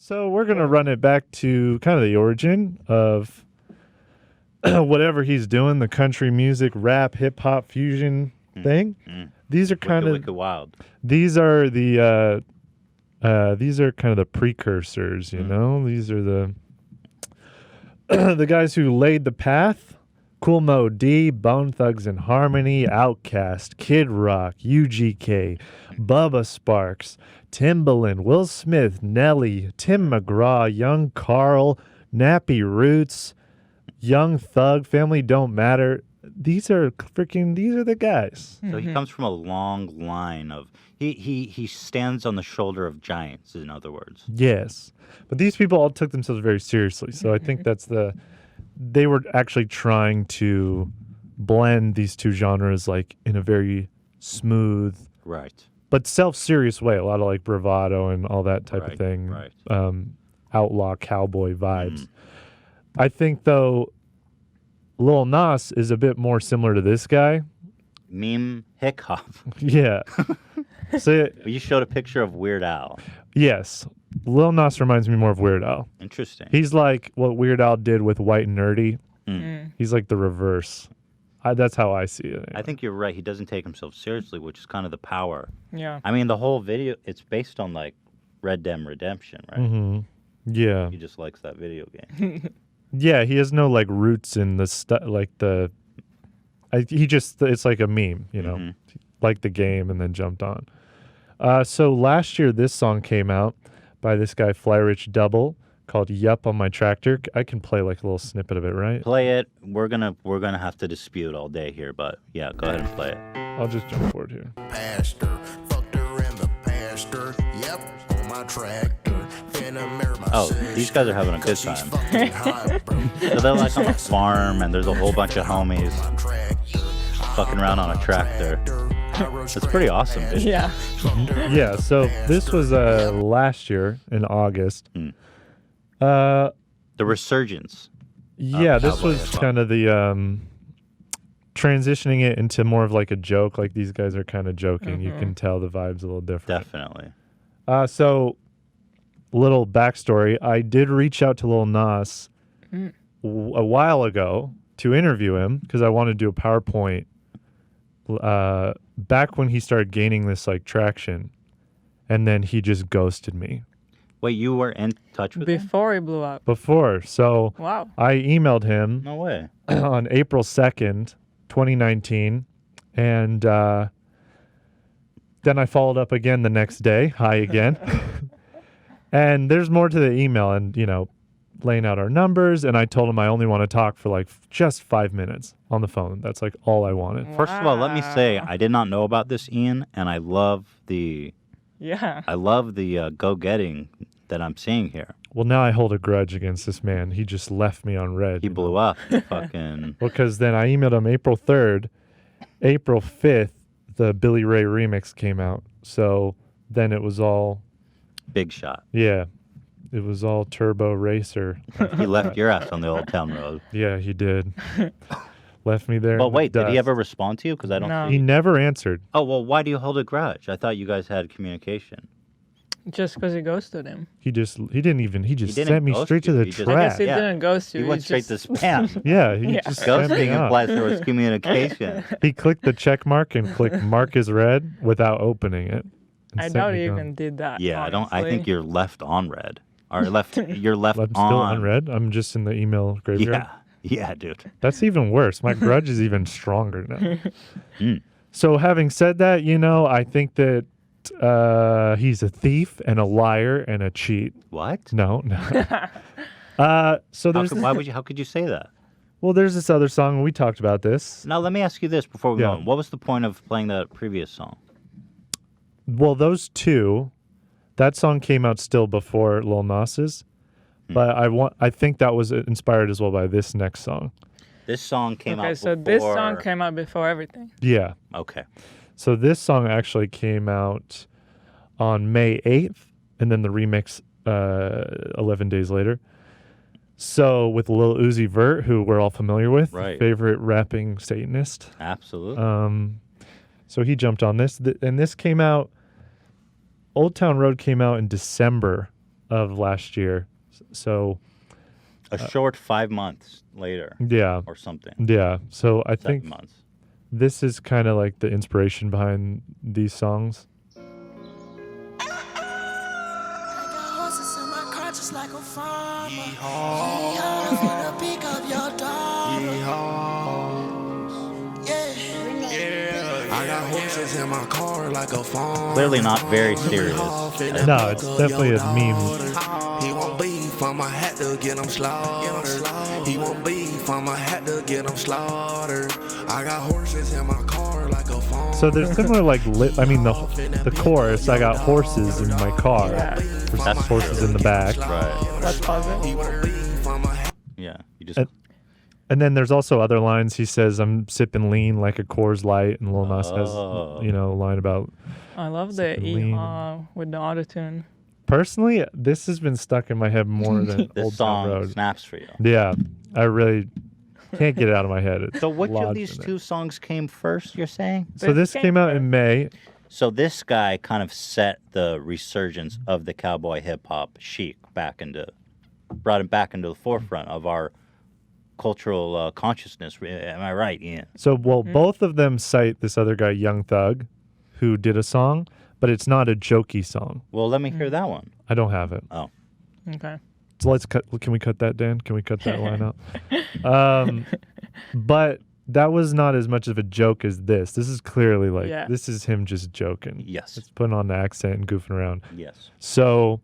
So we're going to run it back to kind of the origin of whatever he's doing, the country music, rap, hip hop fusion thing. These are kind Wicked Wild. These are the these are kind of the precursors, you know? These are the the guys who laid the path. Cool Mo D, Bone Thugs and Harmony, Outkast, Kid Rock, UGK, Bubba Sparks, Timbaland, Will Smith, Nelly, Tim McGraw, Young Carl, Nappy Roots, Young Thug, Family Don't Matter. These are the guys. So he comes from a long line of he stands on the shoulder of giants, in other words. Yes. But these people all took themselves very seriously. So I think they were actually trying to blend these two genres like in a very smooth, right, but self-serious way. A lot of like bravado and all that type of thing. Right. Outlaw cowboy vibes. I think though Lil Nas is a bit more similar to this guy. Meme hick hop. Yeah. So you showed a picture of Weird Al. Yes. Lil Nas reminds me more of Weird Al. Interesting. He's like what Weird Al did with White Nerdy. He's like the reverse. That's how I see it. I think you're right. He doesn't take himself seriously, which is kind of the power. Yeah. I mean, the whole video, it's based on like Red Dead Redemption, right? Mm-hmm. Yeah. He just likes that video game. Yeah, he has no like roots in the stuff, like the. It's like a meme, you know, like the game and then jumped on. So last year, this song came out by this guy Fly Rich Double called "Yup" on My Tractor. I can play like a little snippet of it, right? Play it. We're gonna have to dispute all day here, but yeah, go ahead and play it. I'll just jump forward here. Pastor, fucked her in the pastor. Yep, on my tractor. Oh, these guys are having a good time. So they're like on a farm, and there's a whole bunch of homies fucking around on a tractor. It's pretty awesome, dude. Yeah. Yeah, so this was last year in August. The resurgence. Yeah, this was kind of the transitioning it into more of like a joke. Like these guys are kind of joking. You can tell the vibe's a little different. Definitely. So, little backstory. I did reach out to Lil Nas a while ago to interview him because I wanted to do a PowerPoint back when he started gaining this like traction, and then he just ghosted me. Wait, you were in touch with him? Before he blew up. Before, so Wow. I emailed him. No way. On April 2nd, 2019, and then I followed up again the next day. Hi again. And there's more to the email, and you know, laying out our numbers, and I told him I only want to talk for like just 5 minutes on the phone. That's like all I wanted. First of all, let me say I did not know about this, Ian, and I love the go-getting that I'm seeing here. Well, now I hold a grudge against this man. He just left me on red. He blew up. Fucking. Because then I emailed him April 3rd. April 5th, the Billy Ray remix came out. So then it was all... Big shot. Yeah. It was all Turbo Racer. He left your ass on the Old Town Road. Yeah, he did. Left me there. But wait, did he ever respond to you? Because I don't No. see. He never answered. Oh, well, why do you hold a grudge? I thought you guys had communication. Just because he ghosted him. He just didn't sent me ghost straight to you. the He just- I guess trash. he Yeah. didn't ghost you. He went straight just... to spam. Yeah, he Yeah. just sent me Ghosting off. implies there was communication. He clicked the check mark and clicked mark as read without opening it. and I sent doubt me he home. even did that. Yeah, I think honestly. you're left on red. Or you're left I'm on. still unread. I'm just in the email graveyard. Yeah, dude. That's even worse. My grudge is even stronger now. So having said that, you know, I think that he's a thief and a liar and a cheat. What? No. So there's How could you say that? well, there's this other song. We talked about this. Now, let me ask you this before we go Yeah. on. What was the point of playing that previous song? Well, those two, that song came out still before Lil Nas's, but I think that was inspired as well by this next song. This song came out Okay, so before... this song came out before everything. Yeah. Okay. So this song actually came out on May 8th, and then the remix 11 days later. So with Lil Uzi Vert, who we're all familiar with, Right. favorite rapping Satanist. Absolutely. So he jumped on this, and this came out. Old Town Road came out in December of last year. So A short 5 months later yeah, or something. yeah. So I 7 think months. this is kind of like the inspiration behind these songs. Horses in my car just like a farmer. Yeehaw. I'm finna pick up your dog. Yeah. I got horses in my car like a farm. Clearly not very serious. No, it's definitely a meme. He won't beef, I'ma had to get him slaughtered. He won't beef, I'ma had to get him slaughtered. I got horses in my car like a farm. So there's similar like the chorus. I got horses in my car. Yeah. There's horses in the back. Right. Let's pause it. He won't beef, I'ma Yeah. You just. And then there's also other lines. He says, "I'm sipping lean like a Coors Light," and Lil Nas has a line about. I love the Lean. with the autotune. Personally, this has been stuck in my head more than This Old Town song Road. snaps for you. Yeah, I really can't get it out of my head. It's So which of lodged these in it. two songs came first, you're saying? So this came out in May. So this guy kind of set the resurgence of the cowboy hip hop chic brought him back into the forefront of our cultural consciousness. Am I right, Ian? So both of them cite this other guy, Young Thug, who did a song, but it's not a jokey song. Well, let me hear that one. I don't have it. Oh. Okay. So let's cut. Can we cut that, Dan? Can we cut that line out? But that was not as much of a joke as this. This is clearly like this is him just joking. Yes. It's putting on the accent and goofing around. Yes. So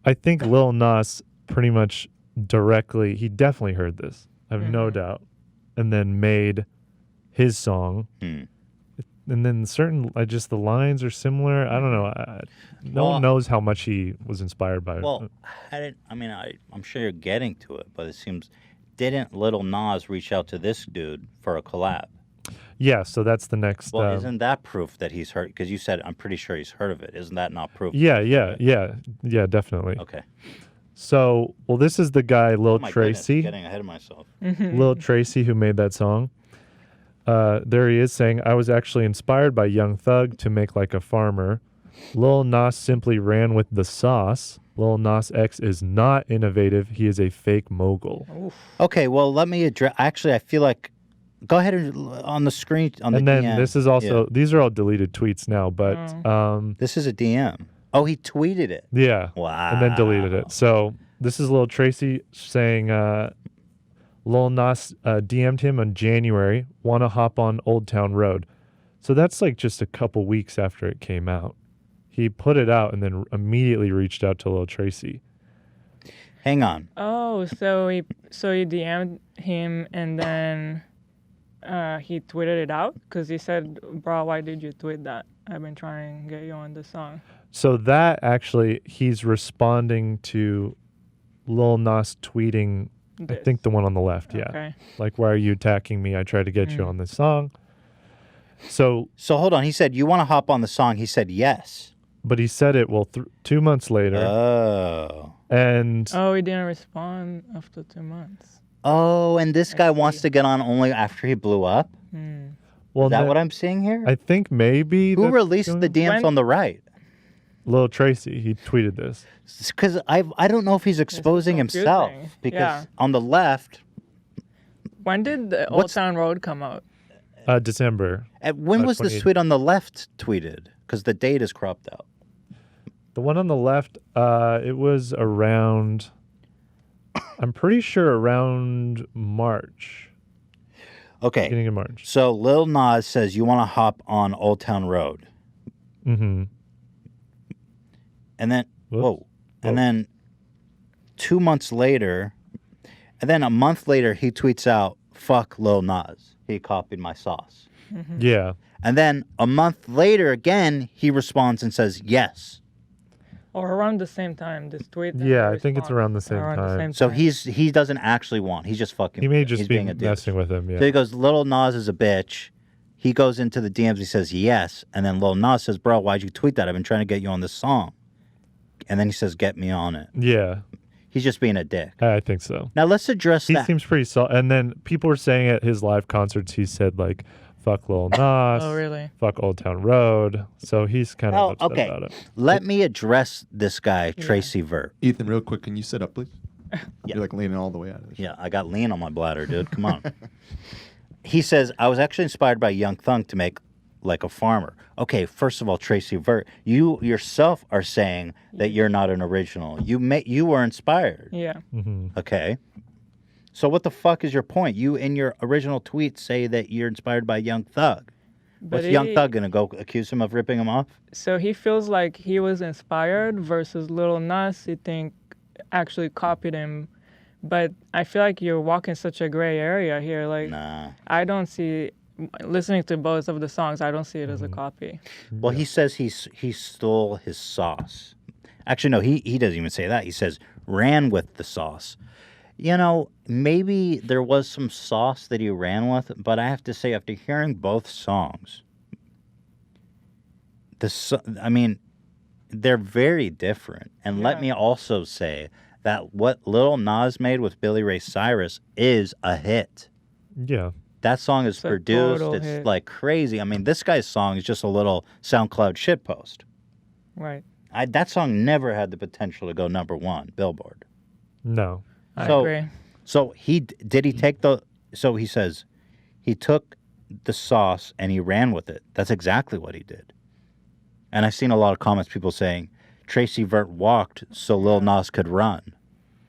I think Lil Nas pretty much he definitely heard this. I have no doubt. And then made his song. And then the lines are similar. I don't know. No one knows how much he was inspired by it. Well, I'm sure you're getting to it, but it seems, didn't Little Nas reach out to this dude for a collab? Yeah, so that's the next. Well, isn't that proof that he's heard? Because you said, I'm pretty sure he's heard of it. Isn't that not proof? Yeah, definitely. Okay. So, this is the guy, Lil Oh my goodness, Tracy. I'm getting ahead of myself. Lil Tracy, who made that song. There he is saying, I was actually inspired by Young Thug to make like a farmer. Lil Nas simply ran with the sauce. Lil Nas X is not innovative. He is a fake mogul. Okay, well, let me address. Actually, I feel like. Go ahead on the screen. And then this is also, these are all deleted tweets now, but. This is a DM. Oh, he tweeted it. Yeah. Wow. And then deleted it. So this is Lil Tracy saying, Lil Nas DM'd him in January, want to hop on Old Town Road. So that's like just a couple weeks after it came out. He put it out and then immediately reached out to Lil Tracy. Hang on. Oh, so he DM'd him and then he tweeted it out? Because he said, bro, why did you tweet that? I've been trying to get you on this song. So that actually, he's responding to Lil Nas tweeting, I think the one on the left, yeah. Okay. Like, why are you attacking me? I tried to get you on this song. So hold on. He said, you want to hop on the song? He said yes. But he said it, 2 months later. Oh. And... Oh, he didn't respond after 2 months. Oh, and this guy wants to get on only after he blew up? Well, is that what I'm seeing here? I think maybe... Who released the DMs on the right? Lil Tracy. He tweeted this. Because I don't know if he's exposing himself. Because on the left... When did the Old Town Road come out? December. When was this tweet on the left tweeted? Because the date is cropped out. The one on the left, it was around... I'm pretty sure around March. Okay. Beginning of March. So Lil Nas says, you want to hop on Old Town Road. Mm-hmm. And then, and then 2 months later, and then a month later, he tweets out, fuck Lil Nas. He copied my sauce. Yeah. And then a month later, again, he responds and says, yes. Or around the same time, this tweet. Yeah, I think it's around the same time. So he doesn't actually want. He's just fucking. He may just he's be being a douche. messing with him. Yeah. So he goes, Lil Nas is a bitch. He goes into the DMs. He says yes, and then Lil Nas says, "Bro, why'd you tweet that? I've been trying to get you on this song." And then he says, "Get me on it." Yeah. He's just being a dick. I think so. Now let's address he that. He seems pretty solid. And then people were saying at his live concerts, he said like, fuck Lil Nas, Oh, really? fuck Old Town Road. So he's kind of upset okay. about it. Let me address this guy, Tracy Vert. Ethan, real quick, can you sit up, please? You're like leaning all the way out of this. Yeah, I got lean on my bladder, dude. Come on. He says, I was actually inspired by Young Thug to make like a farmer. Okay, first of all, Tracy Vert, you yourself are saying that you're not an original. You were inspired. Yeah. Okay. So what the fuck is your point? You in your original tweet say that you're inspired by Young Thug. But What's Young Thug gonna go accuse him of ripping him off? So he feels like he was inspired versus Lil Nas, he think actually copied him. But I feel like you're walking such a gray area here. Like, Nah. I don't see, listening to both of the songs, I don't see it as a copy. Well, he says he stole his sauce. Actually, no, he doesn't even say that. He says ran with the sauce. You know, maybe there was some sauce that he ran with, but I have to say, after hearing both songs, I mean, they're very different. And let me also say that what Lil Nas made with Billy Ray Cyrus is a hit. Yeah. That song is produced. It's hit. like crazy. I mean, this guy's song is just a little SoundCloud shitpost. Right. That song never had the potential to go #1, Billboard. No. I agree. So he says he took the sauce and he ran with it. That's exactly what he did. And I've seen a lot of comments, people saying Tracy Vert walked so Lil Nas could run.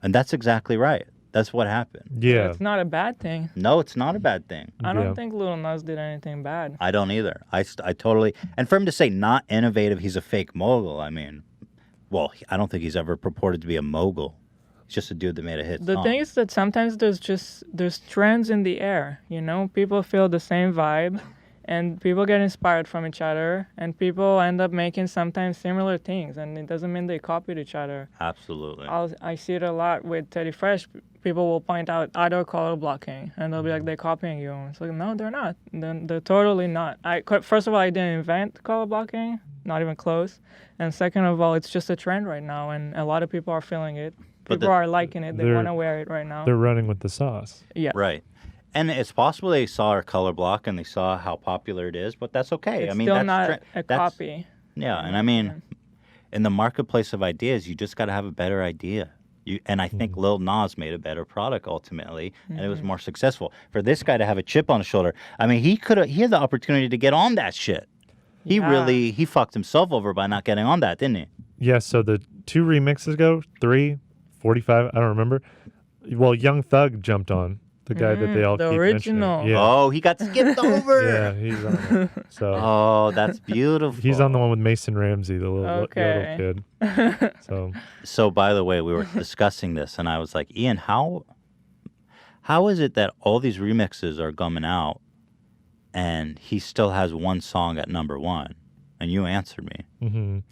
And that's exactly right. That's what happened. Yeah. It's not a bad thing. No, it's not a bad thing. I don't think Lil Nas did anything bad. I don't either. I totally... And for him to say not innovative, he's a fake mogul, I mean... Well, I don't think he's ever purported to be a mogul. He's just a dude that made a hit The song. thing is that sometimes there's trends in the air, you know? People feel the same vibe, and people get inspired from each other, and people end up making sometimes similar things, and it doesn't mean they copied each other. Absolutely. I see it a lot with Teddy Fresh. People will point out idol color blocking, and they'll be like, they're copying you. It's like, no, they're not. They're totally not. First of all, I didn't invent color blocking, not even close. And second of all, it's just a trend right now, and a lot of people are feeling it. People are liking it. They want to wear it right now. They're running with the sauce. Yeah. Right. And it's possible they saw our color block and they saw how popular it is, but that's okay. It's I mean, still that's not a copy. Yeah, and I mean, in the marketplace of ideas, you just got to have a better idea. And I think Lil Nas made a better product ultimately, and it was more successful. For this guy to have a chip on his shoulder, I mean, he had the opportunity to get on that shit. He fucked himself over by not getting on that, didn't he? Yeah, so the 2 remixes ago, 3, 45, I don't remember. Well, Young Thug jumped on. The guy that they all the keep original. mentioning. Yeah. Oh, he got skipped over. Yeah, he's on it. So Oh, that's beautiful. he's on the one with Mason Ramsey, the little Okay. kid. So, by the way, we were discussing this, and I was like, Ian, how is it that all these remixes are coming out, and he still has one song at #1? And you answered me.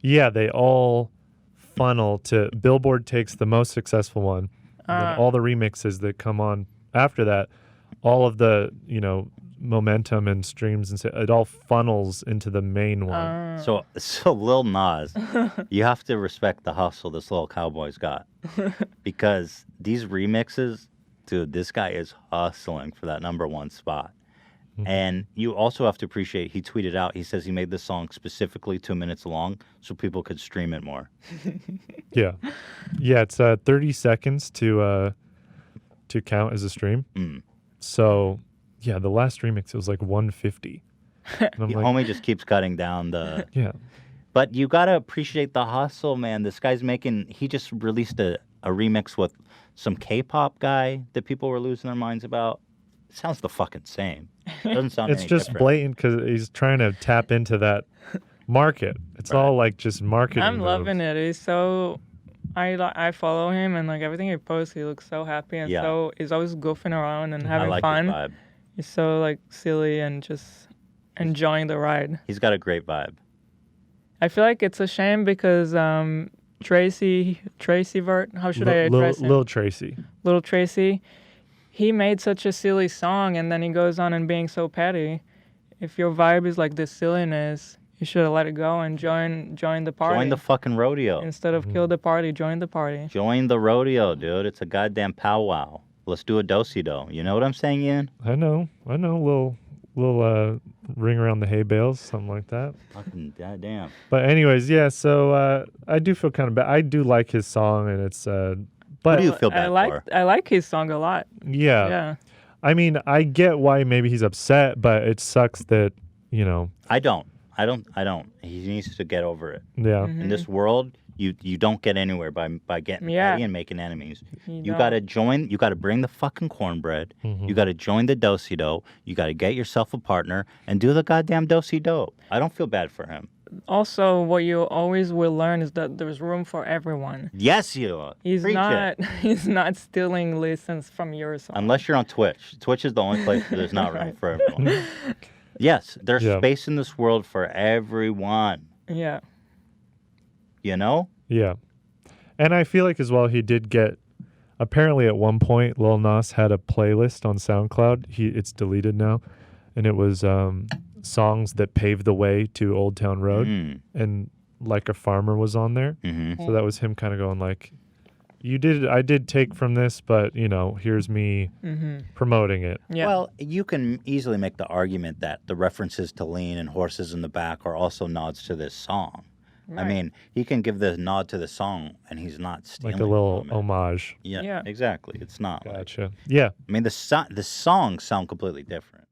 Yeah, they all funnel to Billboard takes the most successful one. And then all the remixes that come on after that, all of the, momentum and streams and it all funnels into the main one. So Lil Nas, you have to respect the hustle this little cowboy's got. Because these remixes, dude, this guy is hustling for that #1 spot. And you also have to appreciate, he tweeted out, he says he made this song specifically 2 minutes long so people could stream it more. Yeah. Yeah, it's 30 seconds to count as a stream. So, yeah, the last remix, it was like 150. And I'm like, Homie just keeps cutting down the... yeah. But you got to appreciate the hustle, man. This guy's he just released a remix with some K-pop guy that people were losing their minds about. It sounds the fucking same. Doesn't sound It's any just different. blatant because he's trying to tap into that market. It's all like just marketing. I'm loving it. He's so... I follow him, and like everything he posts, he looks so happy and so he's always goofing around and having I like fun. his vibe. He's so like silly and just enjoying the ride. He's got a great vibe. I feel like it's a shame because Tracy Vert, how should I address him? Lil Tracy. Little Tracy, he made such a silly song, and then he goes on and being so petty. If your vibe is like this silliness, you should have let it go and join the party. Join the fucking rodeo. Instead of kill the party, join the party. Join the rodeo, dude. It's a goddamn powwow. Let's do a do-si-do. You know what I'm saying, Ian? I know. ring around the hay bales, something like that. Fucking goddamn. But anyways, yeah. So I do feel kind of bad. I do like his song, and it's but Who do you feel bad for? I like his song a lot. yeah. Yeah. I mean, I get why maybe he's upset, but it sucks that I don't. He needs to get over it. Yeah. Mm-hmm. In this world, you don't get anywhere by getting Yeah. petty and making enemies. You don't. gotta join. You gotta bring the fucking cornbread. You gotta join the do-si-do. You gotta get yourself a partner and do the goddamn do-si-do. I don't feel bad for him. Also, what you always will learn is that there's room for everyone. Yes, you. He's Preach not. it. He's not stealing listens from your song. Unless you're on Twitch. Twitch is the only place where there's not room for everyone. Yes, there's Yeah. space in this world for everyone. Yeah. You know? Yeah. And I feel like as well he did get apparently at one point Lil Nas had a playlist on SoundCloud. It's deleted now. And it was songs that paved the way to Old Town Road. And Like a Farmer was on there. Mm-hmm. So that was him kind of going like, I did take from this, but here's me promoting it. Yeah. Well, you can easily make the argument that the references to Lean and Horses in the Back are also nods to this song. I Right. mean, he can give the nod to the song, and he's not stealing Like a little from it. homage. Yeah, Yeah. exactly. It's not. Gotcha. Yeah. I mean, the songs sound completely different.